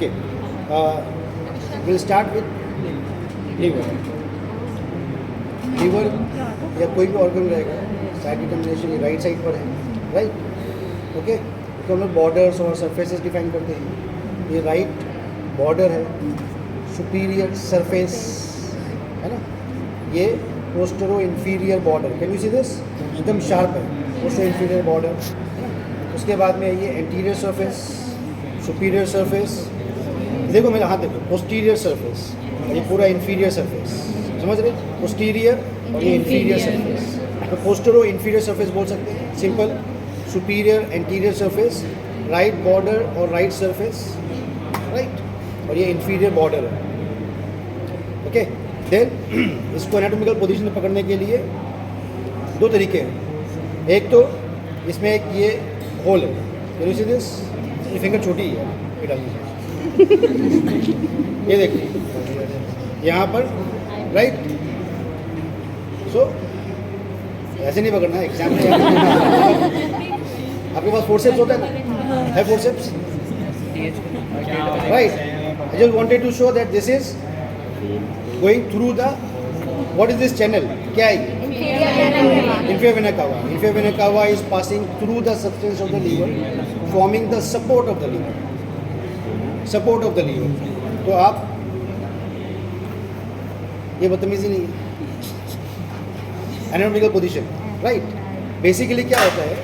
Okay, we'll start with liver. Liver या कोई भी ऑर्गन रहेगा, साइड डिटर्मिनेशन ये राइट साइड पर है, राइट. ओके, तो हम लोग बॉर्डर्स और सरफेसेस डिफाइन करते हैं. ये राइट बॉर्डर है, सुपीरियर सरफेस है ना. ये postero inferior border, can you see this, एकदम शार्प है, पोस्टरो इंफीरियर बॉर्डर. उसके बाद में ये एंटीरियर सरफेस, सुपीरियर सरफेस. देखो मेरा हाथ देखो, पोस्टीरियर सरफेस, ये पूरा इंफीरियर सरफेस, समझ रहे. पोस्टीरियर और ये इंफीरियर सरफेस. तो पोस्टरो इंफीरियर सरफेस बोल सकते हैं, simple. Superior anterior surface, right border और राइट सरफेस, राइट. और ये इंफीरियर बॉर्डर है. ओके, देन इसको एनाटॉमिकल पोजीशन में पकड़ने के लिए दो तरीके हैं. एक तो इसमें एक ये होल है, कैन यू सी दिस, ये फिंगर छोटी है, ये डालिए. ये देखिए यहाँ पर, राइट. सो ऐसे नहीं पकड़ना है, एग्जाम में आपके पास फोर्सेप्स होता है ना, है forceps, right. I just wanted to show that this is going through the, what is this channel, क्या है ये, inferior vena cava. Inferior vena cava is passing through the substance of the liver, forming the support of the liver. Support of the liver. तो आप ये बदतमीजी नहीं है. Anatomical position, right. Basically क्या होता है,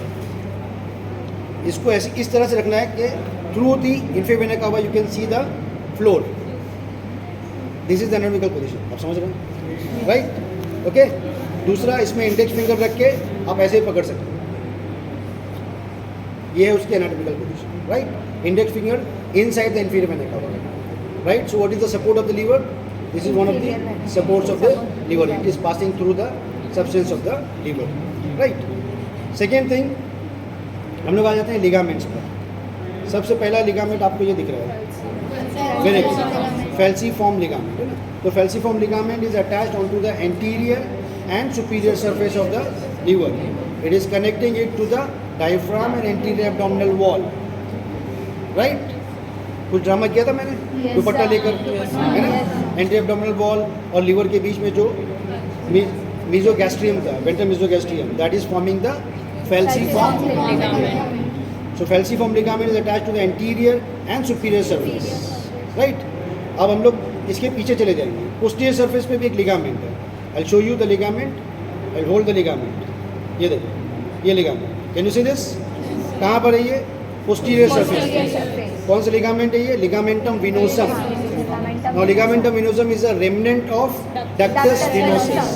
इसको ऐसे इस तरह से रखना है कि through the inferior vena cava you can see the floor. This is the anatomical position. आप समझ रहे हैं, राइट. ओके, दूसरा इसमें इंडेक्स फिंगर रख के आप ऐसे ही पकड़ सकते हैं. ये है उसकी anatomical position, right. Index finger inside the inferior vena cava, right. So what is the support of the liver, this is one of the supports of the liver. It is passing through the substance of the liver, right. Second thing, हम लोग आ जाते हैं ligaments पर. सबसे पहला ligament आपको ये दिख रहा है, वेरी गुड, falciform ligament है ना. तो falciform ligament is attached onto the anterior and superior surface of the liver. It is connecting it to the diaphragm and anterior abdominal wall, right. कुछ ड्रामा किया था मैंने दुपट्टा लेकर, है ना. एंटीरियर एब्डोमिनल वॉल और लीवर के बीच में जो मीजोगैस्ट्रियम था, ventral मीजोगैस्ट्रियम, that is forming the falciform ligament. So falciform ligament is attached to the anterior and superior surface, right. अब हम लोग इसके पीछे चले जाएंगे. पोस्टीरियर सरफेस पे भी एक लिगामेंट है. I show you the ligament, I hold the ligament. ये देखो, ये ligament, can you see this, कहाँ पर है ये, पोस्टीरियर सरफेस. कौन सा लिगामेंट है ये, ligamentum venosum. Now ligamentum venosum is a remnant of ductus venosus.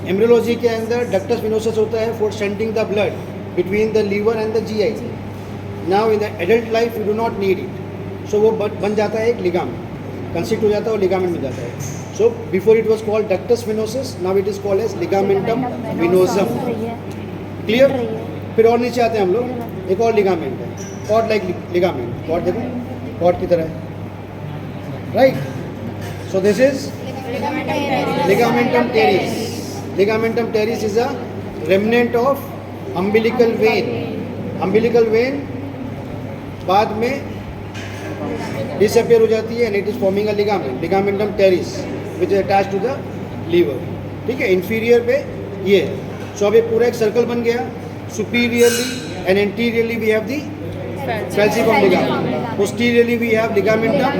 Embryology के अंदर डक्टस विनोसस होता है for sending the blood between the liver and the GI. Now in the adult life you do not need it, so वो बन जाता है एक ligament, constrict हो जाता है और लिगामेंट में जाता है. So before it was called ductus venosus, now it is called as ligamentum venosum. Clear. फिर और नीचे आते हैं हम लोग, एक और लिगामेंट है, कॉर्ड लाइक लिगामेंट. कॉर्ड देखो, कॉर्ड की तरह है, right. So this is ligamentum teres. Ligamentum teres is a remnant of umbilical vein. Umbilical vein बाद में डिसअपियर हो जाती है and it is forming a ligament, ligamentum teres, which is attached to the liver. ठीक है, inferior पे ये है. सो अब ये पूरा एक सर्कल बन गया. Superiorly and anteriorly we have the falciform ligament. Posteriorly we have ligamentum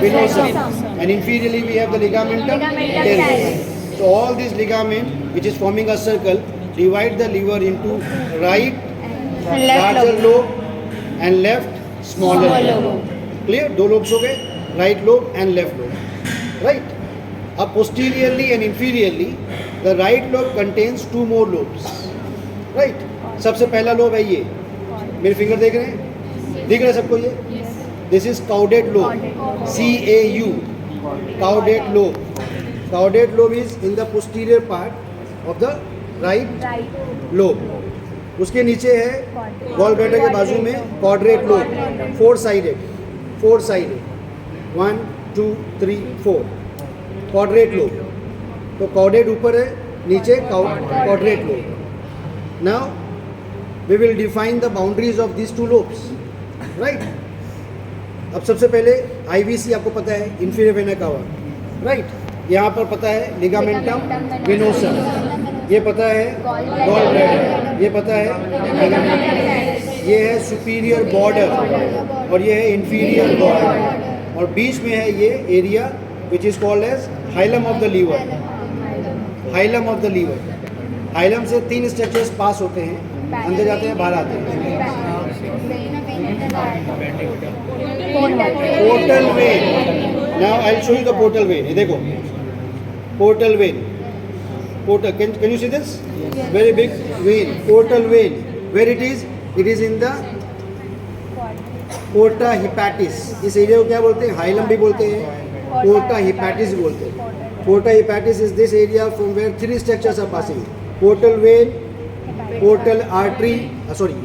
venosum and inferiorly we have the ligamentum teres. So all these ligament which is forming a circle divide the liver into right larger lobe and left smaller lobe. Clear? दो lobes हो गए, right lobe and left lobe, right. अब posteriorly and inferiorly the right lobe contains two more lobes, right. सबसे पहला lobe है ये, मेरे finger देख रहे हैं, दिख रहा है सबको ये, this is caudate lobe, CAU, caudate lobe. Caudate lobe is in the posterior part of the right lobe. उसके नीचे है गॉल ब्लैडर के बाजू में quadrate lobe, four sided, 1 2 3 4 quadrate lobe. तो काउडेट ऊपर है, नीचे quadrate lobe. Now we will define the boundaries of these two lobes, right. अब सबसे पहले IVC आपको पता है, इंफीरियर वेना कावा, राइट। यहाँ पर पता है लिगामेंटम वेनोसम, ये पता है गॉल ब्लैडर, ये पता है लिगामेंटम, ये है सुपीरियर बॉर्डर और ये है इंफीरियर बॉर्डर, और बीच में है ये area which is called as hilum of the liver. Hilum of the liver, hilum से 3 स्ट्रक्चर्स पास होते हैं, अंदर जाते हैं, बाहर आते हैं। Portal vein, now I will show you the portal vein. ये देखो portal vein, portal, can you see this? Very big vein, portal vein. Where it is? It is in the porta hepatis. इस area को क्या बोलते हैं? Hilum भी बोलते हैं, porta hepatis भी बोलते हैं। Porta hepatis is this area from where 3 structures are passing: portal vein, portal artery,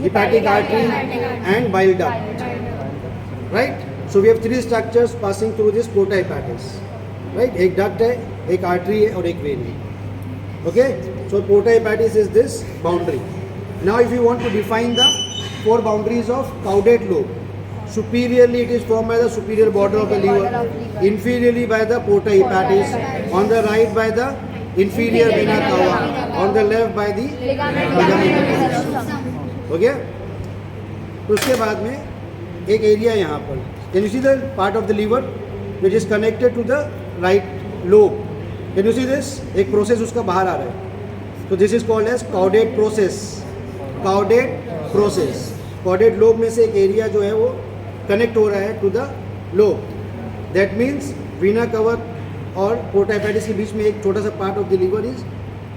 hepatic artery, and bile duct. Right? So we have 3 structures passing through this porta hepatis. Right? एक duct है, एक artery है और एक vein है. Okay, so porta hepatis is this boundary. Now if you want to define the 4 boundaries of caudate lobe, superiorly it is formed by the superior border of the liver, inferiorly by the porta hepatis, on the right by the inferior vena cava, on the left by the ligamen. Okay, तो उसके बाद में एक area यहाँ पर, can you see the part of the liver which is connected to the right lobe? Can you see this? एक process उसका बाहर आ रहा है, तो this is called as caudate process. caudate process, caudate lobe में से एक एरिया जो है वो कनेक्ट हो रहा है to the lobe. That means vena cava और पोर्टा हेपेटिस के बीच में एक छोटा सा part of the liver is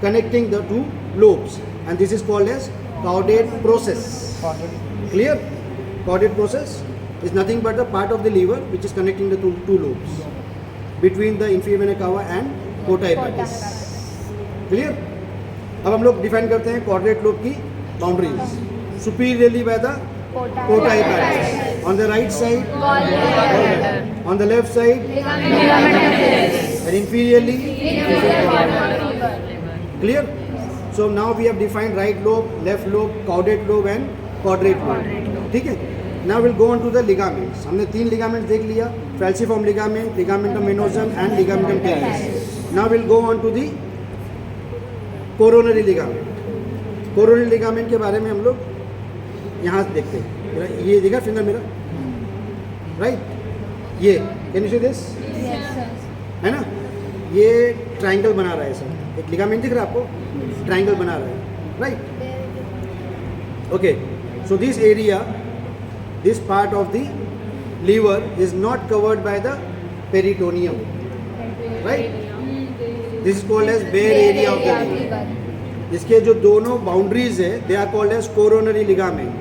connecting the 2 lobes, and this is called as caudate process. Clear? caudate process is nothing but the part of the liver which is connecting the two lobes between the inferior vena cava and porta hepatis. Clear? अब हम लोग define करते हैं caudate lobe की boundaries. Superiorly by the porta hepatis, on the right side on the left side and inferiorly. Clear? So now we have defined right lobe, left lobe, caudate lobe and quadrate lobe. ठीक है? Now we'll go on to the ligaments. हमने 3 ligaments देख लिया, falciform ligament, ligamentum venosum and ligamentum teres. Now we'll go on to the coronary ligament. Coronary ligament के बारे में हम लोग यहाँ देखते हैं। ये देखा फिंगर मेरा, राइट? ये कैन यू सी दिस? है ना, ये ट्राइंगल बना रहा है सर, एक लिगामेंट दिख रहा है आपको, ट्राइंगल बना रहा है, right? Okay, so this area, this part of the liver is not covered by the peritoneum, right? This is called as bare area of the liver. इसके जो दोनों boundaries है, they are called as coronary ligament.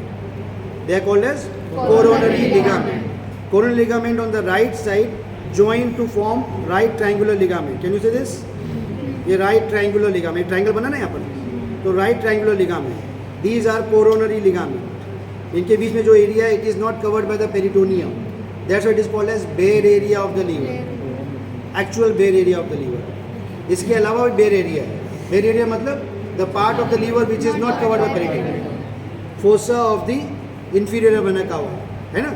They are called as coronary ligament. Coronary ligament on the right side join to form right triangular ligament. Can you see this? ये right triangular ligament, triangle बना ना यहाँ पर, तो right triangular ligament. These are coronary ligament. इनके बीच में जो area है, it is not covered by the peritoneum, that's what is called as bare area of the liver, actual bare area of the liver. इसके अलावा भी bare area है। Bare area मतलब the part of the liver which is not covered by peritoneum, fossa of the inferior vena cava, है ना,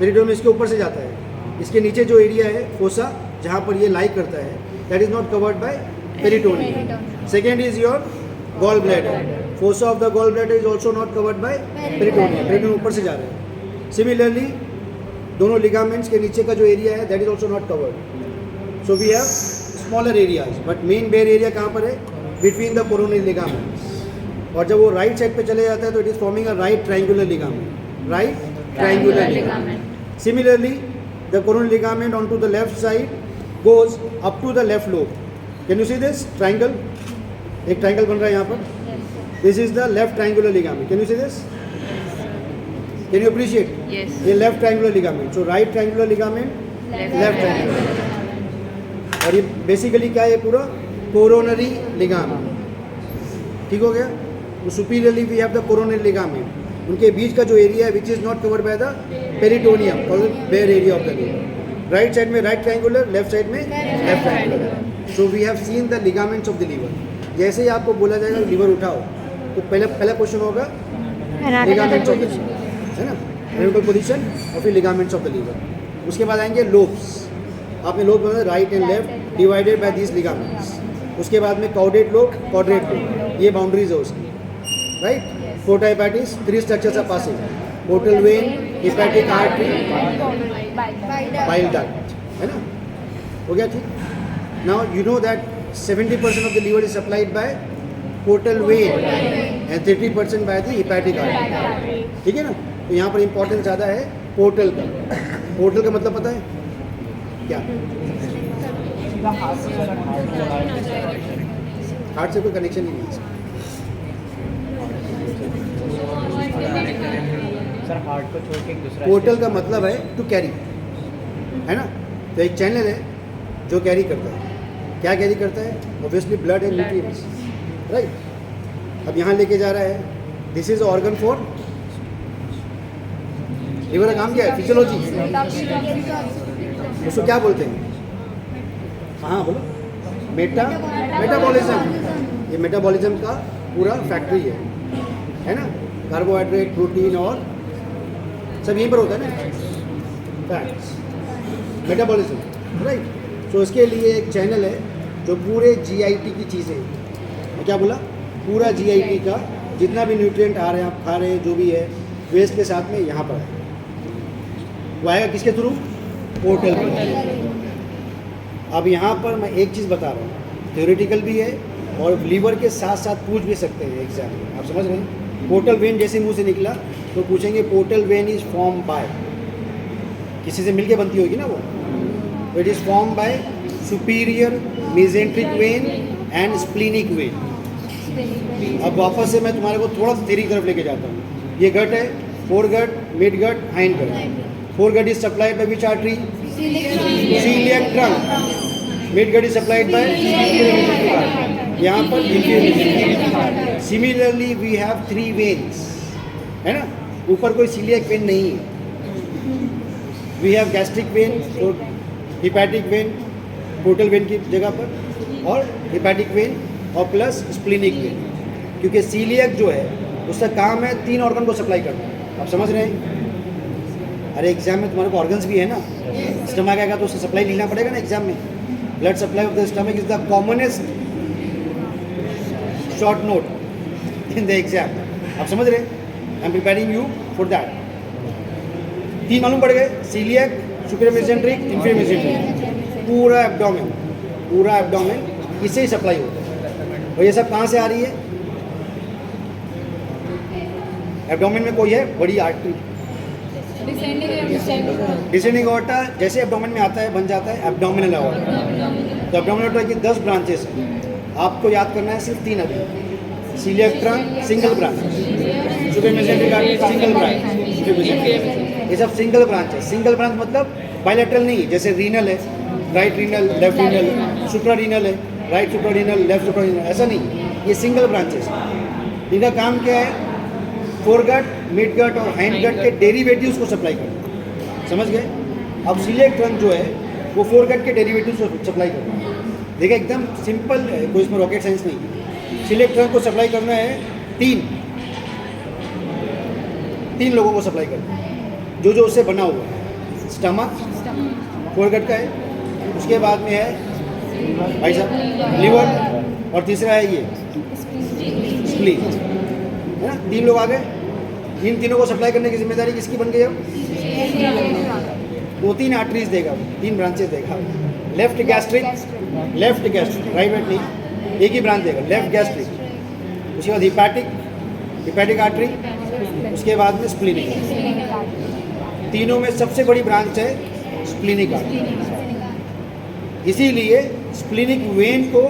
peritoneum इसके ऊपर से जाता है, इसके नीचे जो एरिया है फोसा जहाँ पर ये लाई करता है, that is not covered by peritoneum. Second is your gall bladder, fossa of the gall bladder is also not covered by peritoneum, peritoneum ऊपर से जा रहा है। सिमिलरली दोनों लिगामेंट्स के नीचे का जो एरिया है that is also not covered, so we have smaller areas, but main bare area कहाँ पर है? Between the coronary ligaments. और जब वो राइट साइड पे चले जाता है तो it is forming a right triangular ligament, right triangular ligament. Similarly the coronary ligament on to the left side goes up to the left lobe. Can you see this triangle? एक triangle बन रहा है यहाँ पर, this is the left triangular ligament. Can you see this? Can you appreciate? ये left triangular ligament, so right triangular ligament, left triangular, और ये basically क्या है? पूरा कोरोनरी लिगामेंट। ठीक हो गया? तो superiorly we have the coronary ligament, उनके बीच का जो एरिया है which is not covered by the peritoneum, called bare area of the liver. Right side में राइट ट्रायंगुलर, लेफ्ट साइड में left triangular. So we have seen the ligaments of the liver. जैसे ही आपको बोला जाएगा liver उठाओ, तो पहला क्वेश्चन होगा लिगामेंट्स ऑफ द लिवर, है ना, एनाटॉमिकल पोजीशन और फिर लिगामेंट्स ऑफ द लिवर। उसके बाद आएंगे लोब्स, आपने लोब बना right and left divided by this ligaments. उसके बाद में कॉर्डेट लोब, क्वाड्रेट लोब, ये बाउंड्रीज है उसकी, right. Porta hepatis, 3 structures are passing, portal vein, hepatic artery, bile duct, है ना, हो गया ठीक। Now you know that 70% of the liver is supplied by portal vein and 30% by the hepatic artery, ठीक है ना। तो यहाँ पर इंपॉर्टेंस ज़्यादा है पोर्टल का। पोर्टल का मतलब पता है क्या? हार्ट से कोई कनेक्शन ही नहीं है सर, हार्ट को छोड़ के एक दूसरा पोर्टल का मतलब है टू कैरी, है ना। तो एक चैनल है जो कैरी करता है, क्या कैरी करता है? Obviously blood and nutrients, right. अब यहाँ लेके जा रहा है, this is organ for liver का काम क्या है? फिजियोलॉजी, उसको क्या बोलते हैं? हाँ बोलो, मेटाबॉलिज्म। ये मेटाबॉलिज्म का पूरा फैक्ट्री है ना। कार्बोहाइड्रेट, प्रोटीन और सब यहीं पर होता है ना, फैट्स, मेटाबॉलिज्म, राइट। सो इसके लिए एक चैनल है जो पूरे जीआईटी की चीज़ें, मैं क्या बोला, पूरा जीआईटी का जितना भी न्यूट्रिएंट आ रहे हैं, आप खा रहे हैं, जो भी है वेस्ट के साथ में यहाँ पर है, वो आएगा किसके थ्रू? पोर्टल पर। अब यहाँ पर मैं एक चीज़ बता रहा हूँ, थ्योरेटिकल भी है और लीवर के साथ साथ पूछ भी सकते हैं एग्जाम में, आप समझ रहे हैं। पोर्टल वेन जैसे मुंह से निकला तो पूछेंगे portal vein is form by, किसी से मिलके बनती होगी ना वो, it is form by superior mesenteric when and splenic when. अब वापस से मैं तुम्हारे को थोड़ा सा थ्योरी की तरफ लेके जाता हूँ। ये गट है, foregut, midgut, hindgut. Foregut is supplied by which artery? Coeliac trunk. Midgut is supplied by यहाँ पर inferior. Similarly we have 3 veins, है ना, ऊपर कोई सीलियक वेन नहीं है। We have gastric vein, hepatic vein portal vein की जगह पर, और हिपैटिक वेन और प्लस स्प्लीनिक वेन, क्योंकि सीलियक जो है उसका काम है 3 ऑर्गन को सप्लाई करना, आप समझ रहे हैं। अरे एग्जाम में तुम्हारे को ऑर्गन्स भी है ना, स्टमक आएगा तो उससे सप्लाई लिखना पड़ेगा ना एग्जाम में। Blood supply of the stomach is the commonest short note in the exam, आप समझ रहे हैं। I am preparing you for that. 3 मालूम पड़ गए, coeliac, superior mesenteric, inferior mesenteric, पूरा एब्डोमेन इससे ही सप्लाई होता है। और ये सब कहाँ से आ रही है? एब्डोमेन में कोई है बड़ी आर्टरी, डिसेंडिंग ऑर्टा जैसे एब्डोमेन में आता है बन जाता है एब्डोमिनल ऑर्टा। तो एब्डोमिनल ऑर्टा की 10 ब्रांचेस हैं, आपको याद करना है सिर्फ 3 अभी। Coeliac trunk single branch, superior mesenteric artery single branch, ये सब सिंगल ब्रांच है। सिंगल ब्रांच मतलब बायलैटरल नहीं, जैसे रीनल है, right renal, left renal, supra renal है, right supra renal, left supra renal, ऐसा नहीं। ये सिंगल ब्रांचेस, इनका काम क्या है? फोरगट, मिडगट और हाइंडगट के डेरिवेटिव्स को सप्लाई करना, समझ गए। अब सीलियक ट्रंक जो है वो फोरगट के डेरिवेटिव्स को सप्लाई करना है। देखिए एकदम सिंपल है, कोई इसमें रॉकेट साइंस नहीं है। सीलियक ट्रंक को सप्लाई करना है 3 लोगों को सप्लाई करना है, जो उससे बना हुआ है। स्टमक फोरगट का है, उसके बाद में है भाई साहब लिवर, और तीसरा है ये स्प्लीन, है ना। 3 लोग आ गए। इन तीनों को सप्लाई करने की जिम्मेदारी किसकी बन गई? अब वो 3 आर्टरीज देगा, 3 ब्रांचेस देगा। लेफ्ट गैस्ट्रिक, राइट नहीं, एक ही ब्रांच देगा, लेफ्ट गैस्ट्रिक। उसके बाद हिपैटिक आर्टरी, उसके बाद में स्प्लीनिक। तीनों में सबसे बड़ी ब्रांच है स्प्लीनिक आर्टरी, इसीलिए स्प्लीनिक वेन को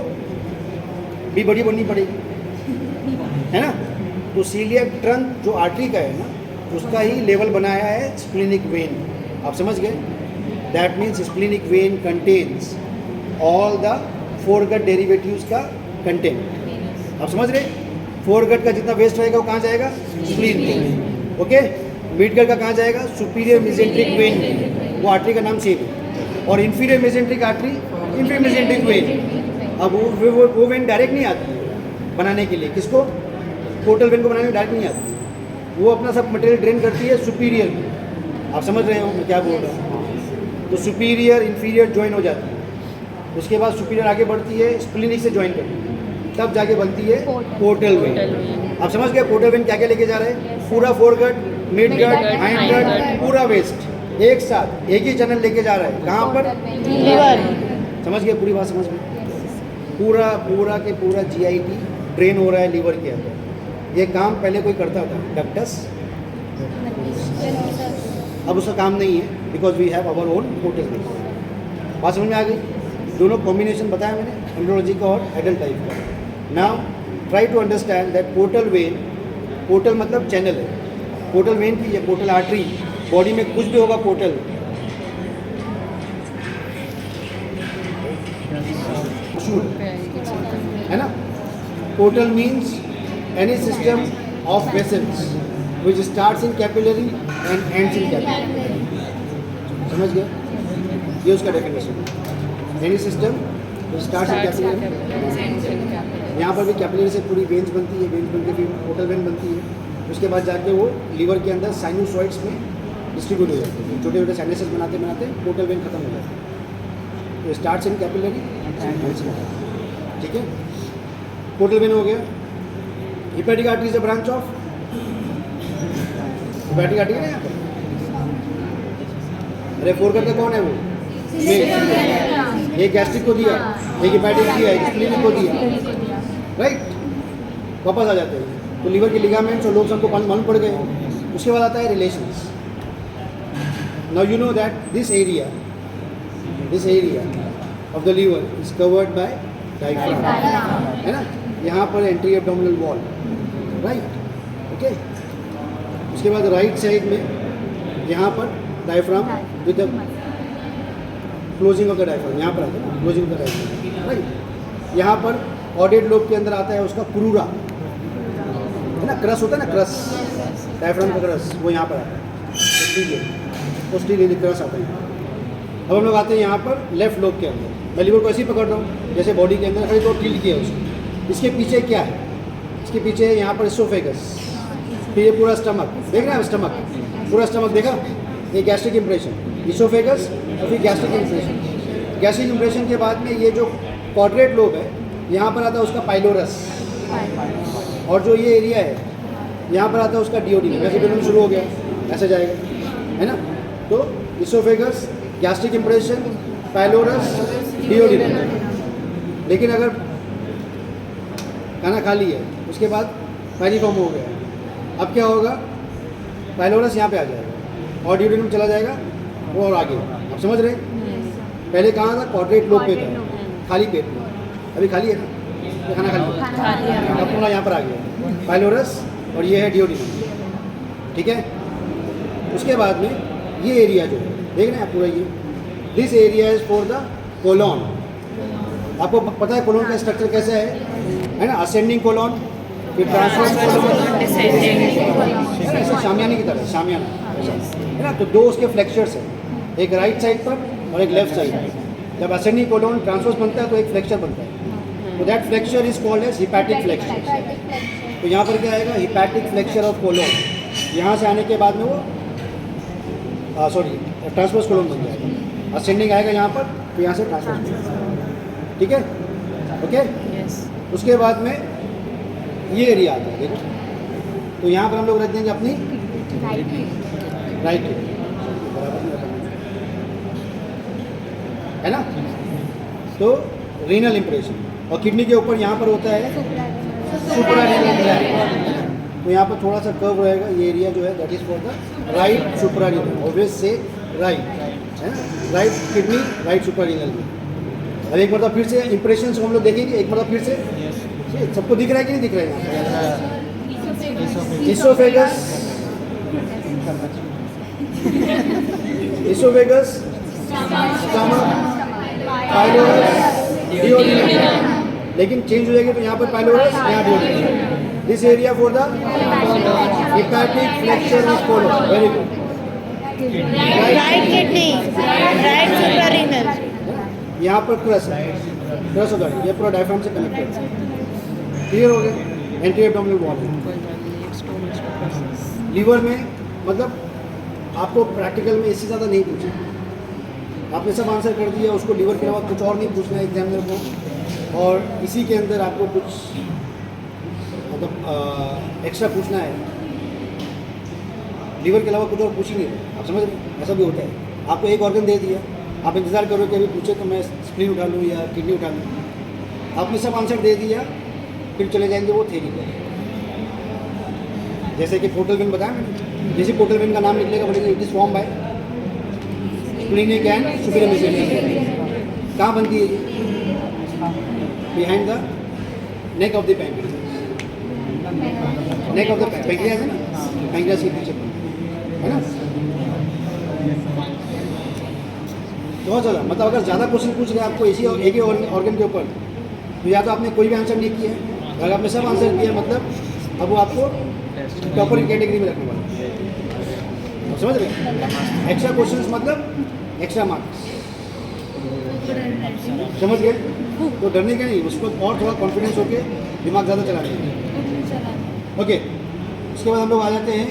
भी बड़ी बननी पड़ेगी, है ना। तो सीलियक ट्रंक जो आर्टरी का है ना, उसका ही लेवल बनाया है स्प्लीनिक वेन, आप समझ गए। That means splenic when contains all the foregut derivatives का कंटेंट, आप समझ रहे। फोरगट का जितना वेस्ट रहेगा वो कहाँ जाएगा? स्प्लीन में, ओके। मिडगट का कहाँ जाएगा? सुपीरियर मेसेंट्रिक वेन में, वो आर्टरी का नाम सेम है। और inferior mesenteric artery, inferior mesenteric when. अब वो वेन डायरेक्ट नहीं आती बनाने के लिए, किसको? पोर्टल वेन को बनाने में डायरेक्ट नहीं आती, वो अपना सब मटेरियल ड्रेन करती है सुपीरियर में, आप समझ रहे हो मैं क्या बोल रहा हूँ। तो सुपीरियर इंफीरियर ज्वाइन हो जाती है, उसके बाद सुपीरियर आगे बढ़ती है, स्प्लिनिक से ज्वाइन करती है, तब जाके बनती है पोर्टल वेन। आप समझ गए पोर्टल वेन क्या क्या लेके जा रहे हैं? पूरा foregut, midgut, hindgut, पूरा वेस्ट एक साथ एक ही चैनल लेके जा रहा है। कहाँ पर? लीवर। समझ गए? पूरी बात समझ गए? पूरा के पूरा GIT ड्रेन हो रहा है लीवर के अंदर। ये काम पहले कोई करता था, डक्टस, अब उसका काम नहीं है, because we have our own portal vein. बात समझ में आ गई? दोनों कॉम्बिनेशन बताया मैंने, एम्ब्रियोलॉजी का और एडल्ट टाइप का। Now try to understand that portal vein, portal मतलब चैनल है, पोर्टल वेन की ये पोर्टल आर्टरी, बॉडी में कुछ भी होगा पोर्टल है ना। Portal means any system of vessels which starts in capillary and ends in capillary. समझ गए? ये उसका डेफिनेशन है। Any system which starts in capillary, यहाँ पर भी कैपिलरी से पूरी वेन्स बनती है, वेन्स बनकर फिर पोर्टल वेन बनती है, उसके बाद जाके वो लीवर के अंदर साइनोसॉइड्स में डिस्ट्रीब्यूट हो जाते हैं, छोटे छोटे साइनसेस बनाते बनाते पोर्टल वेन खत्म हो जाता है। तो स्टार्ट्स इन कैपिलरी, ठीक है। पोर्टल वेन हो गया। Hepatic artery is a branch of, hepatic artery है ना यहाँ पर। अरे फोरगट का कौन है वो? एक गैस्ट्रिक को दिया, एक हिपैटिक दिया, एक स्प्लीनिक को दिया, राइट। वापस आ जाते हैं तो लीवर के लिगामेंट्स और लोब्स हमको मालूम पड़ गए। उसके बाद आता है relations. Now you know that this area of the liver is covered by diaphragm, है ना। यहाँ पर anterior abdominal wall, right, okay. उसके बाद राइट साइड में यहाँ पर diaphragm with the closing of the diaphragm, यहाँ पर आता है closing of the diaphragm, right. यहाँ पर ऑडिट लोब के अंदर आता है उसका क्रूरा, है ना, क्रस होता है ना, क्रस, डायफ्राम का क्रस, वो यहाँ पर आता है, पोस्टीरियर क्रस आता है। अब हम लोग आते हैं यहाँ पर लेफ्ट लोब के अंदर। मैं लीवर को ऐसे ही पकड़ रहा हूँ जैसे बॉडी के अंदर, खाली तो टिल्ट किया उसको। इसके पीछे क्या है? इसके पीछे है यहाँ पर इसोफेगस, फिर ये पूरा स्टमक, देख रहे हैं स्टमक, पूरा स्टमक देखा, ये गैस्ट्रिक इंप्रेशन, इसोफेगस और फिर गैस्ट्रिक इंप्रेशन। गैस्ट्रिक इंप्रेशन के बाद में ये जो क्वाड्रेट लोब है, यहाँ पर आता है उसका पाइलोरस, और जो ये एरिया है यहाँ पर आता है उसका डिओडिनम। वैसे डिओडिनम शुरू हो गया, ऐसे जाएगा, है ना। तो oesophagus, gastric impression, pylorus, duodenum. लेकिन अगर खाना खा लिया उसके बाद पाइरिफॉर्म हो गया, अब क्या होगा? पाइलोरस यहाँ पे आ जाएगा और डिओडिनम चला जाएगा वो और आगे। आप समझ रहे हैं? पहले कहाँ था? क्वाड्रेट लोब पे था, खाली पेट में, अभी खाली है ना, तो खाना खा लिया, अब पूरा यहाँ पर आ गया पाइलोरस और ये है डिओडिनम, ठीक है। उसके बाद में ये एरिया जो है, देख रहे हैं आप पूरा, ये this area is for the colon. आपको पता है कोलॉन का स्ट्रक्चर कैसा है ना? असेंडिंग कोलॉन, फिर ट्रांसवर्स कोलॉन, ऐसे शामियाने की तरह, शामियाना, है ना। तो दो उसके फ्लेक्चर्स हैं, एक राइट साइड पर और एक लेफ्ट साइड पर। जब असेंडिंग कोलॉन ट्रांसवर्स बनता है तो एक फ्लेक्चर बनता है, तो that flexure is called as hepatic flexure. तो यहाँ पर क्या आएगा? Hepatic flexure of colon. यहाँ से आने के बाद में वो ट्रांसवर्स कोलॉन बन जाएगा, असेंडिंग आएगा यहाँ पर, तो यहाँ से ट्रांसवर्स, ठीक है, ओके। उसके बाद में ये एरिया आता है, देखो, तो यहाँ पर हम लोग रख देंगे अपनी राइट, है ना। तो रीनल इंप्रेशन, और किडनी के ऊपर यहाँ पर होता है सुप्रारीनल ग्लैंड, तो यहाँ पर थोड़ा सा कर्व रहेगा, ये एरिया जो है that is for the right suprarenal, obvious से राइट, है ना, राइट किडनी, राइट सुप्रारीनल में। अब एक मतलब फिर से इंप्रेशन हम लोग देखेंगे, एक मतलब फिर से सबको दिख रहा है कि नहीं दिख रहा है? Oesophagus, oesophagus, stomach, pylorus, duodenum. लेकिन चेंज हो जाएगी तो यहाँ पर पाइलोरस, यहाँ duodenum. This area for the hepatic flexure is followed, very good. Right kidney, right suprarenal, यहाँ पर क्रस है, क्रस होगा, ये पूरा डायफ्राम से कनेक्टेड है, क्लियर हो गया। एंटी एब्डोमिनल वॉल लीवर में, मतलब आपको प्रैक्टिकल में इससे ज़्यादा नहीं पूछे, आपने सब आंसर कर दिया, उसको लीवर के अलावा कुछ और नहीं पूछना है एग्जामिनर को, और इसी के अंदर आपको कुछ मतलब एक्स्ट्रा पूछना है, लीवर के अलावा कुछ और पूछ ही नहीं रहे। आप समझ रहे हैं? ऐसा भी होता है। आपको एक ऑर्गन दे दिया, आप इंतज़ार करो कि अभी पूछे तो मैं स्प्लीन उठा लूँ या किडनी उठा लूँ। आपने सब आंसर दे दिया, फिर चले जाएंगे वो थ्योरी पर। जैसे कि पोर्टल वेन बताया मैंने, जैसे पोर्टल वेन का नाम निकलेगा बोलेंगे it is form by splenic and superior messenger. कहाँ बनती है ये? Behind the neck of the pancreas. Neck of the pancreas है ना, पैंक्रियाज के पीछे है ना। बहुत ज़्यादा मतलब अगर ज़्यादा क्वेश्चन पूछ रहे हैं आपको इसी एक ही ऑर्गन के ऊपर, तो या तो आपने कोई भी आंसर नहीं किया, अगर आपने सब आंसर किया मतलब अब वो आपको टॉपर कैटेगरी में रखने वाला है। समझ रहे हैं? एक्स्ट्रा क्वेश्चंस मतलब एक्स्ट्रा मार्क्स। समझ गए? तो डरने का नहीं, उसको और थोड़ा कॉन्फिडेंस होके दिमाग ज़्यादा चलाने। ओके, उसके बाद हम लोग आ जाते हैं